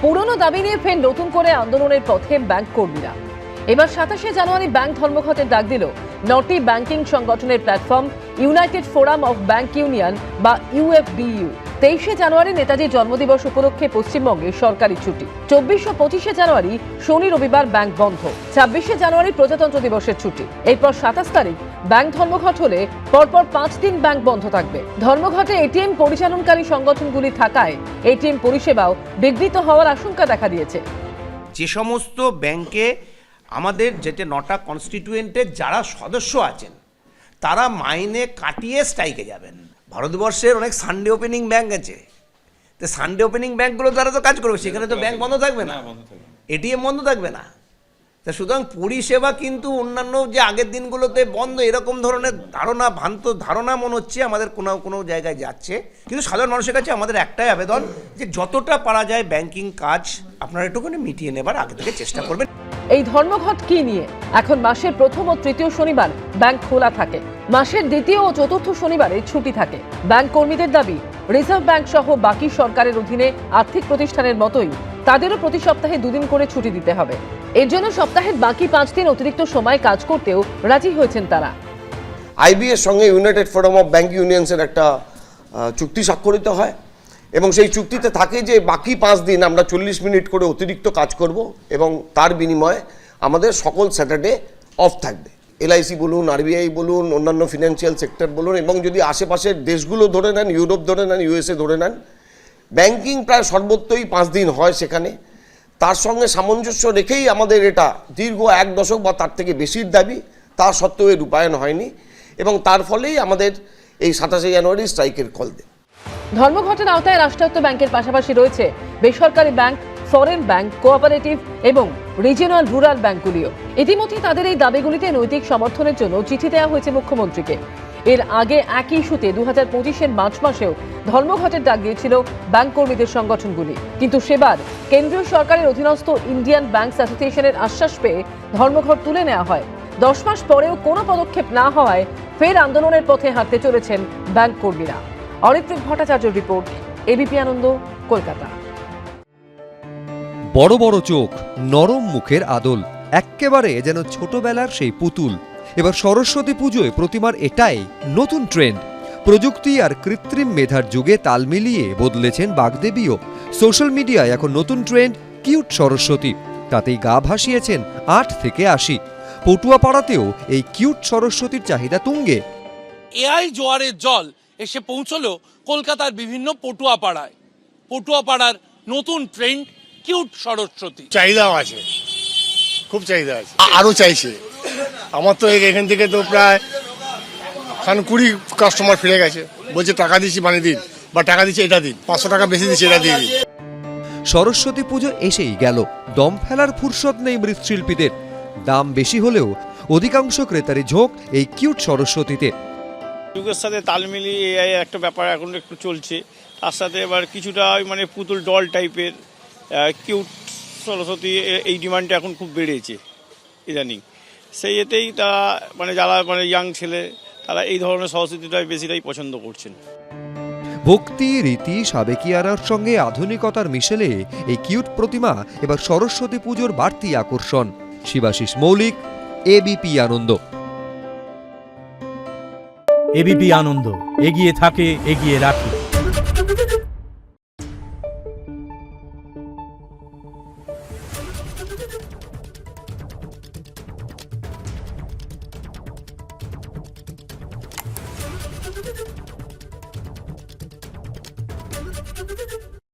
পুরনো দাবি নিয়ে ফের নতুন করে আন্দোলনের পথে ব্যাংক কর্মীরা। এবার 27শে জানুয়ারি ব্যাংক ধর্মঘটের ডাক দিল নটি ব্যাংকিং সংগঠনের platform United forum of bank union বা ইউএফবিইউ। 23শে জানুয়ারি নেতাজির জন্মদিবস উপলক্ষে পশ্চিমবঙ্গে সরকারি ছুটি। 24 ও 25শে জানুয়ারি শনি রবিবার ব্যাংক বন্ধ। 26শে জানুয়ারি প্রজাতন্ত্র দিবসের ছুটি। এরপর 27 তারিখ ব্যাংক ধর্মঘট হলে পরপর 5 দিন ব্যাংক বন্ধ থাকবে। ধর্মঘটে এটিএম পরিচালনকারী সংগঠনগুলি থাকায় এটিএম পরিষেবাও বিঘ্নিত হওয়ার আশঙ্কা দেখা দিয়েছে। যে সমস্ত ব্যাংকে আমাদের যেটা 9টা কনস্টিটিউয়েন্টের যারা সদস্য আছেন তারা মাইনে কাটিয়ে স্ট্রাইকে যাবেন। ভারতবর্ষের অনেক সানডে ওপেনিং ব্যাংক আছে, তো সানডে ওপেনিং ব্যাংকগুলো তারা তো কাজ করবে, সেখানে তো ব্যাংক বন্ধ থাকবে না, এটিএম বন্ধ থাকবে না। তা সুতরাং পরিষেবা কিন্তু অন্যান্য যে আগের দিনগুলোতে বন্ধ এরকম ধরনের ভ্রান্ত ধারণা মনে হচ্ছে আমাদের কোনো জায়গায় যাচ্ছে। কিন্তু সাধারণ মানুষের কাছে আমাদের একটাই আবেদন যে যতটা পারা যায় ব্যাংকিং কাজ আপনারা একটুখানি মিটিয়ে নেবার আগে থেকে চেষ্টা করবেন। এই ধর্মঘট কি নিয়ে? এখন মাসের প্রথম ও তৃতীয় শনিবার ব্যাংক খোলা থাকে, মাসের দ্বিতীয় ও চতুর্থ শনিবারে ছুটি থাকে। ব্যাংক কর্মীদের দাবি রিজার্ভ ব্যাংক সহ বাকি সরকারের অধীনে আর্থিক প্রতিষ্ঠানের মতোই তাদেরও প্রতি সপ্তাহে 2 দিন করে ছুটি দিতে হবে। এর জন্য সপ্তাহের বাকি 5 দিন অতিরিক্ত সময় কাজ করতেও রাজি হয়েছেন তারা। আইবি এর সঙ্গে ইউনাইটেড ফোরাম অফ ব্যাংক ইউনিয়নসের একটা চুক্তি স্বাক্ষরিত হয় এবং সেই চুক্তিতে থাকে যে বাকি 5 দিন আমরা 40 মিনিট করে অতিরিক্ত কাজ করব এবং তার বিনিময়ে আমাদের সকল স্যাটারডে অফ থাকবে। এলআইসি বলুন, আরবিআই বলুন, অন্যান্য ফিনান্সিয়াল সেক্টর বলুন এবং যদি আশেপাশের দেশগুলো ধরে নেন, ইউরোপ ধরে নেন, ইউএসএ ধরে নেন, ব্যাংকিং প্রায় সর্বত্রই 5 দিন হয় সেখানে। তার সঙ্গে সামঞ্জস্য রেখেই আমাদের এটা দীর্ঘ 1 দশক বা তার থেকে বেশির দাবি, তা সত্ত্বেও এর রূপায়ণ হয়নি এবং তার ফলেই আমাদের এই 27শে জানুয়ারি স্ট্রাইকের কল দেয়। ধর্মঘটের আওতায় রাষ্ট্রায়ত্ত ব্যাংকের পাশাপাশি রয়েছে বেসরকারি ব্যাংক, ফরেন ব্যাংক, কোঅপারেটিভ এবং রিজিওনাল রুরাল ব্যাংকগুলিও। ইতিমধ্যে তাদের এই দাবিগুলিতে নৈতিক সমর্থনের জন্য চিঠি দেওয়া হয়েছে মুখ্যমন্ত্রীকে। এর আগে একই ইস্যুতে 2025-এর মার্চ মাসেও ধর্মঘটের ডাক দিয়েছিল ব্যাংক কর্মীদের সংগঠনগুলি, কিন্তু সেবার কেন্দ্রীয় সরকারের অধীনস্থ ইন্ডিয়ান ব্যাংকস অ্যাসোসিয়েশনের আশ্বাস পেয়ে ধর্মঘট তুলে নেওয়া হয়। 10 মাস পরেও কোনো পদক্ষেপ না হওয়ায় ফের আন্দোলনের পথে হাঁটতে চলেছেন ব্যাংক কর্মীরা। অরিত্রিক ভট্টাচার্যের রিপোর্ট, এবিপি আনন্দ, কলকাতা। বড় বড় চোখ, নরম মুখের আদল, এক্কেবারে যেন ছোটবেলার সেই পুতুল। এবার সরস্বতী পুজোয় প্রতিমার এটাই নতুন ট্রেন্ড। প্রযুক্তি আর কৃত্রিম মেধার যুগে তাল মিলিয়ে বদলেছেন বাগদেবীও। সোশ্যাল মিডিয়ায় এখন নতুন ট্রেন্ড কিউট সরস্বতী, তাতেই গা ভাসিয়েছেন 8 থেকে 80। পটুয়াপাড়াতেও এই কিউট সরস্বতীর চাহিদা তুঙ্গে। এআই জোয়ারের জল এসে পৌঁছলো কলকাতার বিভিন্ন পটুয়াপাড়ায়। পটুয়াপাড়ার নতুন ট্রেন্ড কিউট সরস্বতী। চাহিদাও আছে, খুব চাহিদা আছে, আরো চাইছে। আমার তো এখান থেকে তো প্রায় 20 কাস্টমার ফিরে গেছে, বলছে টাকা দিচ্ছি বানিয়ে দিন, বা টাকা দিচ্ছি এটা দিন, 500 টাকা বেশি দিচ্ছি এটা দিয়ে দিন। সরস্বতী পুজো এসেই গেল, দম ফেলার ফুরসত নেই মৃৎশিল্পীদের। দাম বেশি হলেও অধিকাংশ ক্রেতারই ঝোঁক এই কিউট সরস্বতীতে। যুগের সাথে তাল মিলিয়ে এআই একটা ব্যাপার এখন একটু চলছে, তার সাথে এবার কিছুটা মানে পুতুল ডল টাইপের কিউট সরস্বতী এই ডিমান্ডটা এখন খুব বেড়েছে ইদানিং। সেই এতেই তারা যারা ইয়াং ছেলে তারা এই ধরনের সরস্বতীটাই বেশিটাই পছন্দ করছেন। ভক্তি, রীতি, সাবেকিয়ানার সঙ্গে আধুনিকতার মিশেলে এই কিউট প্রতিমা এবার সরস্বতী পুজোর বাড়তি আকর্ষণ। শিবাশিস মৌলিক, এবিপি আনন্দ। এবিপি আনন্দ, এগিয়ে থাকে, এগিয়ে রাখে।